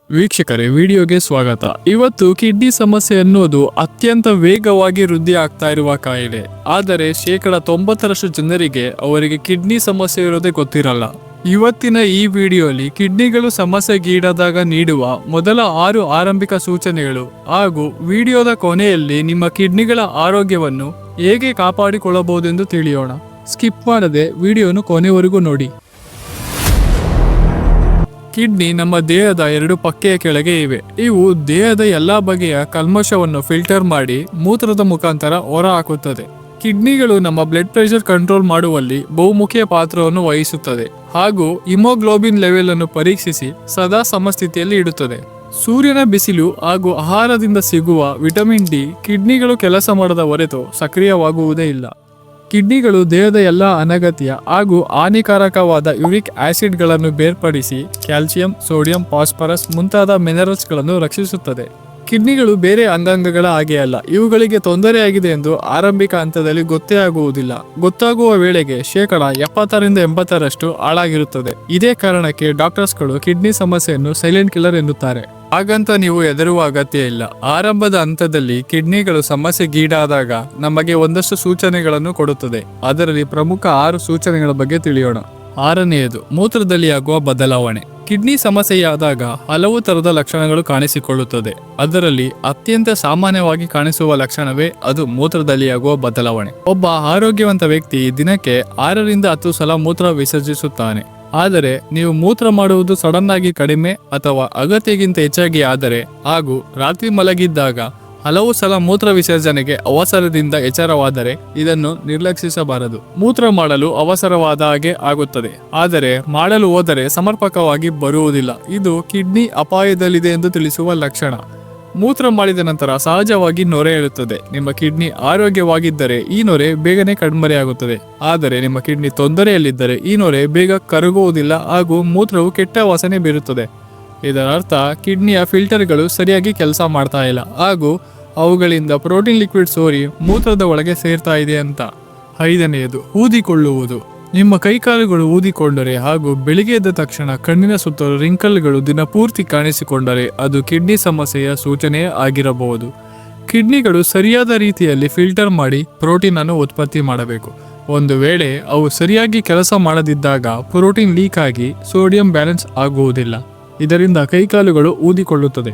ವೀಕ್ಷಕರೇ, ವಿಡಿಯೋಗೆ ಸ್ವಾಗತ. ಇವತ್ತು ಕಿಡ್ನಿ ಸಮಸ್ಯೆ ಅನ್ನೋದು ಅತ್ಯಂತ ವೇಗವಾಗಿ ವೃದ್ಧಿ ಆಗ್ತಾ ಇರುವ ಕಾಯಿಲೆ. ಆದರೆ 90% ಜನರಿಗೆ ಅವರಿಗೆ ಕಿಡ್ನಿ ಸಮಸ್ಯೆ ಇರೋದೇ ಗೊತ್ತಿರಲ್ಲ. ಇವತ್ತಿನ ಈ ವಿಡಿಯೋಲಿ ಕಿಡ್ನಿಗಳು ಸಮಸ್ಯೆಗೀಡಾದಾಗ ನೀಡುವ ಮೊದಲ 6 ಆರಂಭಿಕ ಸೂಚನೆಗಳು ಹಾಗೂ ವಿಡಿಯೋದ ಕೊನೆಯಲ್ಲಿ ನಿಮ್ಮ ಕಿಡ್ನಿಗಳ ಆರೋಗ್ಯವನ್ನು ಹೇಗೆ ಕಾಪಾಡಿಕೊಳ್ಳಬಹುದೆಂದು ತಿಳಿಯೋಣ. ಸ್ಕಿಪ್ ಮಾಡದೆ ವಿಡಿಯೋನು ಕೊನೆವರೆಗೂ ನೋಡಿ. ಕಿಡ್ನಿ ನಮ್ಮ ದೇಹದ 2 ಪಕ್ಕೆಯ ಕೆಳಗೆ ಇವೆ. ಇವು ದೇಹದ ಎಲ್ಲಾ ಬಗೆಯ ಕಲ್ಮಶವನ್ನು ಫಿಲ್ಟರ್ ಮಾಡಿ ಮೂತ್ರದ ಮುಖಾಂತರ ಹೊರ ಹಾಕುತ್ತದೆ. ಕಿಡ್ನಿಗಳು ನಮ್ಮ ಬ್ಲಡ್ ಪ್ರೆಷರ್ ಕಂಟ್ರೋಲ್ ಮಾಡುವಲ್ಲಿ ಬಹುಮುಖ್ಯ ಪಾತ್ರವನ್ನು ವಹಿಸುತ್ತದೆ ಹಾಗೂ ಹಿಮೋಗ್ಲೋಬಿನ್ ಲೆವೆಲ್ ಅನ್ನು ಪರೀಕ್ಷಿಸಿ ಸದಾ ಸಮಸ್ಥಿತಿಯಲ್ಲಿ ಇಡುತ್ತದೆ. ಸೂರ್ಯನ ಬಿಸಿಲು ಹಾಗೂ ಆಹಾರದಿಂದ ಸಿಗುವ ವಿಟಮಿನ್ ಡಿ ಕಿಡ್ನಿಗಳು ಕೆಲಸ ಮಾಡದ ಹೊರತು ಸಕ್ರಿಯವಾಗುವುದೇ ಇಲ್ಲ. ಕಿಡ್ನಿಗಳು ದೇಹದ ಎಲ್ಲ ಅನಗತ್ಯ ಹಾಗೂ ಹಾನಿಕಾರಕವಾದ ಯೂರಿಕ್ ಆಸಿಡ್ಗಳನ್ನು ಬೇರ್ಪಡಿಸಿ ಕ್ಯಾಲ್ಸಿಯಂ, ಸೋಡಿಯಂ, ಫಾಸ್ಫರಸ್ ಮುಂತಾದ ಮಿನರಲ್ಸ್ಗಳನ್ನು ರಕ್ಷಿಸುತ್ತದೆ. ಕಿಡ್ನಿಗಳು ಬೇರೆ ಅಂಗಾಂಗಗಳ ಹಾಗೆ ಅಲ್ಲ. ಇವುಗಳಿಗೆ ತೊಂದರೆಯಾಗಿದೆ ಎಂದು ಆರಂಭಿಕ ಹಂತದಲ್ಲಿ ಗೊತ್ತೇ ಆಗುವುದಿಲ್ಲ. ಗೊತ್ತಾಗುವ ವೇಳೆಗೆ 70-80% ಹಾಳಾಗಿರುತ್ತದೆ. ಇದೇ ಕಾರಣಕ್ಕೆ ಡಾಕ್ಟರ್ಸ್ಗಳು ಕಿಡ್ನಿ ಸಮಸ್ಯೆಯನ್ನು ಸೈಲೆಂಟ್ ಕಿಲ್ಲರ್ ಎನ್ನುತ್ತಾರೆ. ಹಾಗಂತ ನೀವು ಹೆದರುವ ಅಗತ್ಯ ಇಲ್ಲ. ಆರಂಭದ ಹಂತದಲ್ಲಿ ಕಿಡ್ನಿಗಳು ಸಮಸ್ಯೆಗೀಡಾದಾಗ ನಮಗೆ ಒಂದಷ್ಟು ಸೂಚನೆಗಳನ್ನು ಕೊಡುತ್ತದೆ. ಅದರಲ್ಲಿ ಪ್ರಮುಖ 6 ಸೂಚನೆಗಳ ಬಗ್ಗೆ ತಿಳಿಯೋಣ. 6ನೆಯದು, ಮೂತ್ರದಲ್ಲಿ ಆಗುವ ಬದಲಾವಣೆ. ಕಿಡ್ನಿ ಸಮಸ್ಯೆಯಾದಾಗ ಹಲವು ತರದ ಲಕ್ಷಣಗಳು ಕಾಣಿಸಿಕೊಳ್ಳುತ್ತದೆ. ಅದರಲ್ಲಿ ಅತ್ಯಂತ ಸಾಮಾನ್ಯವಾಗಿ ಕಾಣಿಸುವ ಲಕ್ಷಣವೇ ಅದು ಮೂತ್ರದಲ್ಲಿ ಆಗುವ ಬದಲಾವಣೆ. ಒಬ್ಬ ಆರೋಗ್ಯವಂತ ವ್ಯಕ್ತಿ ದಿನಕ್ಕೆ 6-10 ಸಲ ಮೂತ್ರ ವಿಸರ್ಜಿಸುತ್ತಾನೆ. ಆದರೆ ನೀವು ಮೂತ್ರ ಮಾಡುವುದು ಸಡನ್ ಆಗಿ ಕಡಿಮೆ ಅಥವಾ ಅಗತ್ಯಕ್ಕಿಂತ ಹೆಚ್ಚಾಗಿ ಆದರೆ ಹಾಗೂ ರಾತ್ರಿ ಮಲಗಿದ್ದಾಗ ಹಲವು ಸಲ ಮೂತ್ರ ವಿಸರ್ಜನೆಗೆ ಅವಸರದಿಂದ ಎಚ್ಚರವಾದರೆ ಇದನ್ನು ನಿರ್ಲಕ್ಷಿಸಬಾರದು. ಮೂತ್ರ ಮಾಡಲು ಅವಸರವಾದ ಹಾಗೆ ಆಗುತ್ತದೆ, ಆದರೆ ಮಾಡಲು ಹೋದರೆ ಸಮರ್ಪಕವಾಗಿ ಬರುವುದಿಲ್ಲ. ಇದು ಕಿಡ್ನಿ ಅಪಾಯದಲ್ಲಿದೆ ಎಂದು ತಿಳಿಸುವ ಲಕ್ಷಣ. ಮೂತ್ರ ಮಾಡಿದ ನಂತರ ಸಹಜವಾಗಿ ನೊರೆ ಏಳುತ್ತದೆ. ನಿಮ್ಮ ಕಿಡ್ನಿ ಆರೋಗ್ಯವಾಗಿದ್ದರೆ ಈ ನೊರೆ ಬೇಗನೆ ಕಣ್ಮರೆಯಾಗುತ್ತದೆ. ಆದರೆ ನಿಮ್ಮ ಕಿಡ್ನಿ ತೊಂದರೆಯಲ್ಲಿದ್ದರೆ ಈ ನೊರೆ ಬೇಗ ಕರಗುವುದಿಲ್ಲ ಹಾಗೂ ಮೂತ್ರವು ಕೆಟ್ಟ ವಾಸನೆ ಬೀರುತ್ತದೆ. ಇದರ ಅರ್ಥ ಕಿಡ್ನಿಯ ಫಿಲ್ಟರ್ಗಳು ಸರಿಯಾಗಿ ಕೆಲಸ ಮಾಡ್ತಾ ಇಲ್ಲ ಹಾಗೂ ಅವುಗಳಿಂದ ಪ್ರೋಟೀನ್ ಲಿಕ್ವಿಡ್ ಸೋರಿ ಮೂತ್ರದ ಒಳಗೆ ಸೇರ್ತಾ ಇದೆ ಅಂತ. 5ನೆಯದು, ಊದಿಕೊಳ್ಳುವುದು. ನಿಮ್ಮ ಕೈಕಾಲುಗಳು ಊದಿಕೊಂಡರೆ ಹಾಗೂ ಬೆಳಿಗ್ಗೆ ಎದ್ದ ತಕ್ಷಣ ಕಣ್ಣಿನ ಸುತ್ತಲೂ ರಿಂಕಲ್ಗಳು ದಿನಪೂರ್ತಿ ಕಾಣಿಸಿಕೊಂಡರೆ ಅದು ಕಿಡ್ನಿ ಸಮಸ್ಯೆಯ ಸೂಚನೆಯೇ ಆಗಿರಬಹುದು. ಕಿಡ್ನಿಗಳು ಸರಿಯಾದ ರೀತಿಯಲ್ಲಿ ಫಿಲ್ಟರ್ ಮಾಡಿ ಪ್ರೋಟೀನ್ ಅನ್ನು ಉತ್ಪತ್ತಿ ಮಾಡಬೇಕು. ಒಂದು ವೇಳೆ ಅವು ಸರಿಯಾಗಿ ಕೆಲಸ ಮಾಡದಿದ್ದಾಗ ಪ್ರೋಟೀನ್ ಲೀಕ್ ಆಗಿ ಸೋಡಿಯಂ ಬ್ಯಾಲೆನ್ಸ್ ಆಗುವುದಿಲ್ಲ. ಇದರಿಂದ ಕೈಕಾಲುಗಳು ಊದಿಕೊಳ್ಳುತ್ತದೆ.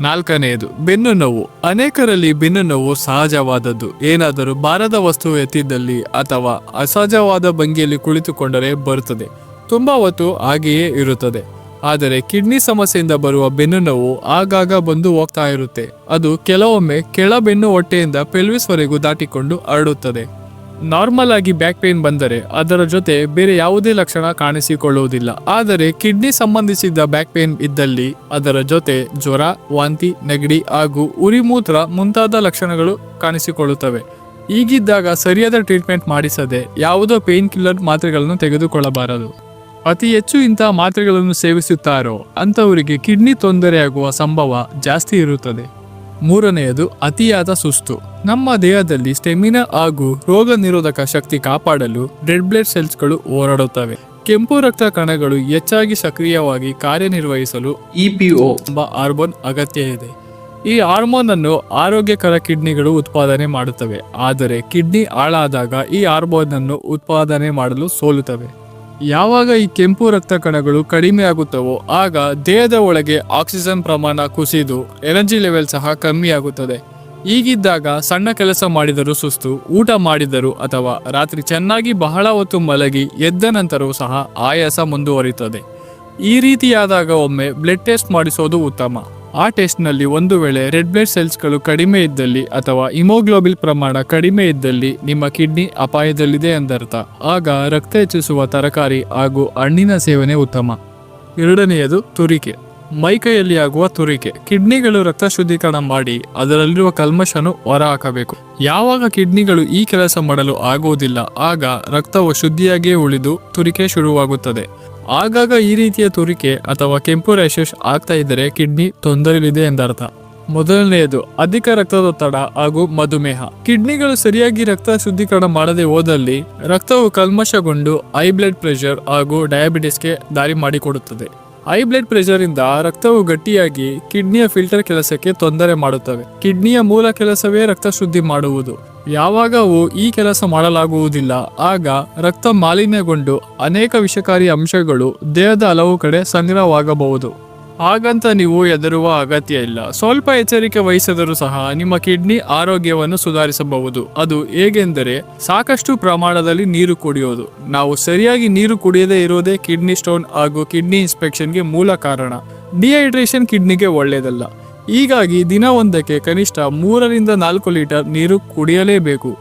4ನೆಯದು, ಬೆನ್ನು ನೋವು. ಅನೇಕರಲ್ಲಿ ಬೆನ್ನು ನೋವು ಸಹಜವಾದದ್ದು. ಏನಾದರೂ ಭಾರದ ವಸ್ತು ಎತ್ತಿದ್ದಲ್ಲಿ ಅಥವಾ ಅಸಹಜವಾದ ಭಂಗಿಯಲ್ಲಿ ಕುಳಿತುಕೊಂಡರೆ ಬರುತ್ತದೆ. ತುಂಬಾ ಹೊತ್ತು ಹಾಗೆಯೇ ಇರುತ್ತದೆ. ಆದರೆ ಕಿಡ್ನಿ ಸಮಸ್ಯೆಯಿಂದ ಬರುವ ಬೆನ್ನು ನೋವು ಆಗಾಗ ಬಂದು ಹೋಗ್ತಾ ಇರುತ್ತೆ. ಅದು ಕೆಲವೊಮ್ಮೆ ಕೆಳ ಬೆನ್ನು ಹೊಟ್ಟೆಯಿಂದ ಪೆಲ್ವಿಸ್ ವರೆಗೂ ದಾಟಿಕೊಂಡು ಹರಡುತ್ತದೆ. ನಾರ್ಮಲ್ ಆಗಿ ಬ್ಯಾಕ್ ಪೇನ್ ಬಂದರೆ ಅದರ ಜೊತೆ ಬೇರೆ ಯಾವುದೇ ಲಕ್ಷಣ ಕಾಣಿಸಿಕೊಳ್ಳುವುದಿಲ್ಲ. ಆದರೆ ಕಿಡ್ನಿ ಸಂಬಂಧಿಸಿದ ಬ್ಯಾಕ್ ಪೇನ್ ಇದ್ದಲ್ಲಿ ಅದರ ಜೊತೆ ಜ್ವರ, ವಾಂತಿ, ನೆಗಡಿ ಹಾಗೂ ಉರಿಮೂತ್ರ ಮುಂತಾದ ಲಕ್ಷಣಗಳು ಕಾಣಿಸಿಕೊಳ್ಳುತ್ತವೆ. ಹೀಗಿದ್ದಾಗ ಸರಿಯಾದ ಟ್ರೀಟ್ಮೆಂಟ್ ಮಾಡಿಸದೆ ಯಾವುದೋ ಪೇನ್ ಕಿಲ್ಲರ್ ಮಾತ್ರೆಗಳನ್ನು ತೆಗೆದುಕೊಳ್ಳಬಾರದು. ಅತಿ ಹೆಚ್ಚು ಇಂತಹ ಮಾತ್ರೆಗಳನ್ನು ಸೇವಿಸುತ್ತಾರೋ ಅಂಥವರಿಗೆ ಕಿಡ್ನಿ ತೊಂದರೆಯಾಗುವ ಸಂಭವ ಜಾಸ್ತಿ ಇರುತ್ತದೆ. 3ನೆಯದು, ಅತಿಯಾದ ಸುಸ್ತು. ನಮ್ಮ ದೇಹದಲ್ಲಿ ಸ್ಟೆಮಿನಾ ಹಾಗೂ ರೋಗ ನಿರೋಧಕ ಶಕ್ತಿ ಕಾಪಾಡಲು ರೆಡ್ ಬ್ಲಡ್ ಸೆಲ್ಸ್ಗಳು ಹೋರಾಡುತ್ತವೆ. ಕೆಂಪು ರಕ್ತ ಕಣಗಳು ಹೆಚ್ಚಾಗಿ ಸಕ್ರಿಯವಾಗಿ ಕಾರ್ಯನಿರ್ವಹಿಸಲು EPO ಎಂಬ ಹಾರ್ಮೋನ್ ಅಗತ್ಯ ಇದೆ. ಈ ಹಾರ್ಮೋನ್ ಅನ್ನು ಆರೋಗ್ಯಕರ ಕಿಡ್ನಿಗಳು ಉತ್ಪಾದನೆ ಮಾಡುತ್ತವೆ. ಆದರೆ ಕಿಡ್ನಿ ಹಾಳಾದಾಗ ಈ ಹಾರ್ಮೋನ್ ಅನ್ನು ಉತ್ಪಾದನೆ ಮಾಡಲು ಸೋಲುತ್ತವೆ. ಯಾವಾಗ ಈ ಕೆಂಪು ರಕ್ತ ಕಣಗಳು ಕಡಿಮೆ ಆಗುತ್ತವೋ ಆಗ ದೇಹದ ಒಳಗೆ ಆಕ್ಸಿಜನ್ ಪ್ರಮಾಣ ಕುಸಿದು ಎನರ್ಜಿ ಲೆವೆಲ್ ಸಹ ಕಮ್ಮಿ ಆಗುತ್ತದೆ. ಹೀಗಿದ್ದಾಗ ಸಣ್ಣ ಕೆಲಸ ಮಾಡಿದರೂ ಸುಸ್ತು, ಊಟ ಮಾಡಿದರೂ ಅಥವಾ ರಾತ್ರಿ ಚೆನ್ನಾಗಿ ಬಹಳ ಹೊತ್ತು ಮಲಗಿ ಎದ್ದ ನಂತರವೂ ಸಹ ಆಯಾಸ ಮುಂದುವರಿಯುತ್ತದೆ. ಈ ರೀತಿಯಾದಾಗ ಒಮ್ಮೆ ಬ್ಲಡ್ ಟೆಸ್ಟ್ ಮಾಡಿಸೋದು ಉತ್ತಮ. ಆ ಟೆಸ್ಟ್ನಲ್ಲಿ ಒಂದು ವೇಳೆ ರೆಡ್ ಬ್ಲಡ್ ಸೆಲ್ಸ್ಗಳು ಕಡಿಮೆ ಇದ್ದಲ್ಲಿ ಅಥವಾ ಹಿಮೋಗ್ಲೋಬಿನ್ ಪ್ರಮಾಣ ಕಡಿಮೆ ಇದ್ದಲ್ಲಿ ನಿಮ್ಮ ಕಿಡ್ನಿ ಅಪಾಯದಲ್ಲಿದೆ ಎಂದರ್ಥ. ಆಗ ರಕ್ತ ಹೆಚ್ಚಿಸುವ ತರಕಾರಿ ಹಾಗೂ ಹಣ್ಣಿನ ಸೇವನೆ ಉತ್ತಮ. 2ನೆಯದು, ತುರಿಕೆ. ಮೈಕೈಯಲ್ಲಿ ಆಗುವ ತುರಿಕೆ. ಕಿಡ್ನಿಗಳು ರಕ್ತ ಶುದ್ಧೀಕರಣ ಮಾಡಿ ಅದರಲ್ಲಿರುವ ಕಲ್ಮಶನು ಹೊರ ಹಾಕಬೇಕು. ಯಾವಾಗ ಕಿಡ್ನಿಗಳು ಈ ಕೆಲಸ ಮಾಡಲು ಆಗುವುದಿಲ್ಲ ಆಗ ರಕ್ತವು ಶುದ್ಧಿಯಾಗಿಯೇ ಉಳಿದು ತುರಿಕೆ ಶುರುವಾಗುತ್ತದೆ. ಆಗಾಗ ಈ ರೀತಿಯ ತುರಿಕೆ ಅಥವಾ ಕೆಂಪು ರ್ಯಾಷಸ್ ಆಗ್ತಾ ಇದ್ದರೆ ಕಿಡ್ನಿ ತೊಂದರೆಯಲ್ಲಿದೆ ಎಂದರ್ಥ. 1ನೇದು, ಅಧಿಕ ರಕ್ತದೊತ್ತಡ ಹಾಗೂ ಮಧುಮೇಹ. ಕಿಡ್ನಿಗಳು ಸರಿಯಾಗಿ ರಕ್ತ ಶುದ್ಧೀಕರಣ ಮಾಡದೆ ಹೋದಲ್ಲಿ ರಕ್ತವು ಕಲ್ಮಶಗೊಂಡು ಹೈ ಬ್ಲಡ್ ಪ್ರೆಷರ್ ಹಾಗೂ ಡಯಾಬಿಟಿಸ್ಗೆ ದಾರಿ ಮಾಡಿಕೊಡುತ್ತದೆ. ಹೈ ಬ್ಲಡ್ ಪ್ರೆಷರ್ ಇಂದ ರಕ್ತವು ಗಟ್ಟಿಯಾಗಿ ಕಿಡ್ನಿಯ ಫಿಲ್ಟರ್ ಕೆಲಸಕ್ಕೆ ತೊಂದರೆ ಮಾಡುತ್ತವೆ. ಕಿಡ್ನಿಯ ಮೂಲ ಕೆಲಸವೇ ರಕ್ತ ಶುದ್ಧಿ ಮಾಡುವುದು. ಯಾವಾಗ ಅವು ಈ ಕೆಲಸ ಮಾಡಲಾಗುವುದಿಲ್ಲ, ಆಗ ರಕ್ತ ಮಾಲಿನ್ಯಗೊಂಡು ಅನೇಕ ವಿಷಕಾರಿ ಅಂಶಗಳು ದೇಹದ ಹಲವು ಕಡೆ ಸಂಗ್ರಹವಾಗಬಹುದು. ಹಾಗಂತ ನೀವು ಹೆದರುವ ಅಗತ್ಯ ಇಲ್ಲ. ಸ್ವಲ್ಪ ಎಚ್ಚರಿಕೆ ವಹಿಸಿದರೂ ಸಹ ನಿಮ್ಮ ಕಿಡ್ನಿ ಆರೋಗ್ಯವನ್ನು ಸುಧಾರಿಸಬಹುದು. ಅದು ಹೇಗೆಂದರೆ ಸಾಕಷ್ಟು ಪ್ರಮಾಣದಲ್ಲಿ ನೀರು ಕುಡಿಯೋದು. ನಾವು ಸರಿಯಾಗಿ ನೀರು ಕುಡಿಯದೇ ಇರೋದೇ ಕಿಡ್ನಿ ಸ್ಟೋನ್ ಹಾಗೂ ಕಿಡ್ನಿ ಇನ್ಫೆಕ್ಷನ್ಗೆ ಮೂಲ ಕಾರಣ. ಡಿಹೈಡ್ರೇಷನ್ ಕಿಡ್ನಿಗೆ ಒಳ್ಳೆಯದಲ್ಲ. ಹೀಗಾಗಿ ದಿನವೊಂದಕ್ಕೆ ಕನಿಷ್ಠ 3ರಿಂದ 4 ಲೀಟರ್ ನೀರು ಕುಡಿಯಲೇಬೇಕು.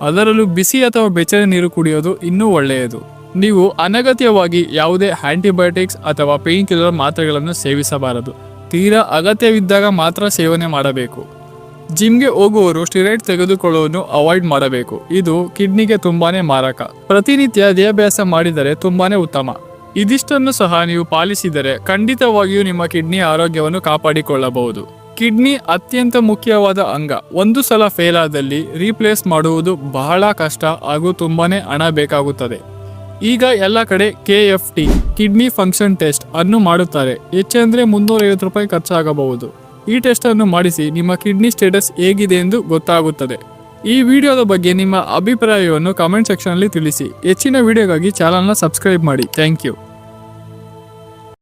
ಅದರಲ್ಲೂ ಬಿಸಿ ಅಥವಾ ಬೆಚ್ಚನೆ ನೀರು ಕುಡಿಯೋದು ಇನ್ನೂ ಒಳ್ಳೆಯದು. ನೀವು ಅನಗತ್ಯವಾಗಿ ಯಾವುದೇ ಆಂಟಿಬಯೋಟಿಕ್ಸ್ ಅಥವಾ ಪೇನ್ ಕಿಲ್ಲರ್ ಮಾತ್ರೆಗಳನ್ನು ಸೇವಿಸಬಾರದು. ತೀರಾ ಅಗತ್ಯವಿದ್ದಾಗ ಮಾತ್ರ ಸೇವನೆ ಮಾಡಬೇಕು. ಜಿಮ್ಗೆ ಹೋಗುವವರು ಸ್ಟಿರಾಯ್ಡ್ ತೆಗೆದುಕೊಳ್ಳುವುದನ್ನು ಅವಾಯ್ಡ್ ಮಾಡಬೇಕು. ಇದು ಕಿಡ್ನಿಗೆ ತುಂಬಾನೇ ಮಾರಕ. ಪ್ರತಿನಿತ್ಯ ದೇಹಾಭ್ಯಾಸ ಮಾಡಿದರೆ ತುಂಬಾನೇ ಉತ್ತಮ. ಇದಿಷ್ಟನ್ನು ಸಹ ನೀವು ಪಾಲಿಸಿದರೆ ಖಂಡಿತವಾಗಿಯೂ ನಿಮ್ಮ ಕಿಡ್ನಿ ಆರೋಗ್ಯವನ್ನು ಕಾಪಾಡಿಕೊಳ್ಳಬಹುದು. ಕಿಡ್ನಿ ಅತ್ಯಂತ ಮುಖ್ಯವಾದ ಅಂಗ. ಒಂದು ಸಲ ಫೇಲ್ ಆದಲ್ಲಿ ರೀಪ್ಲೇಸ್ ಮಾಡುವುದು ಬಹಳ ಕಷ್ಟ ಹಾಗೂ ತುಂಬಾನೇ ಹಣ ಬೇಕಾಗುತ್ತದೆ. ಈಗ ಎಲ್ಲ ಕಡೆ KFT ಕಿಡ್ನಿ ಫಂಕ್ಷನ್ ಟೆಸ್ಟ್ ಅನ್ನು ಮಾಡುತ್ತಾರೆ. ಹೆಚ್ಚೆಂದರೆ 350 ರೂಪಾಯಿ ಖರ್ಚಾಗಬಹುದು. ಈ ಟೆಸ್ಟ್ ಅನ್ನು ಮಾಡಿಸಿ ನಿಮ್ಮ ಕಿಡ್ನಿ ಸ್ಟೇಟಸ್ ಹೇಗಿದೆ ಎಂದು ಗೊತ್ತಾಗುತ್ತದೆ. ಈ ವಿಡಿಯೋದ ಬಗ್ಗೆ ನಿಮ್ಮ ಅಭಿಪ್ರಾಯವನ್ನು ಕಮೆಂಟ್ ಸೆಕ್ಷನ್ ಅಲ್ಲಿ ತಿಳಿಸಿ. ಹೆಚ್ಚಿನ ವಿಡಿಯೋಗಾಗಿ ಚಾನಲ್ನ ಸಬ್ಸ್ಕ್ರೈಬ್ ಮಾಡಿ. Thank you.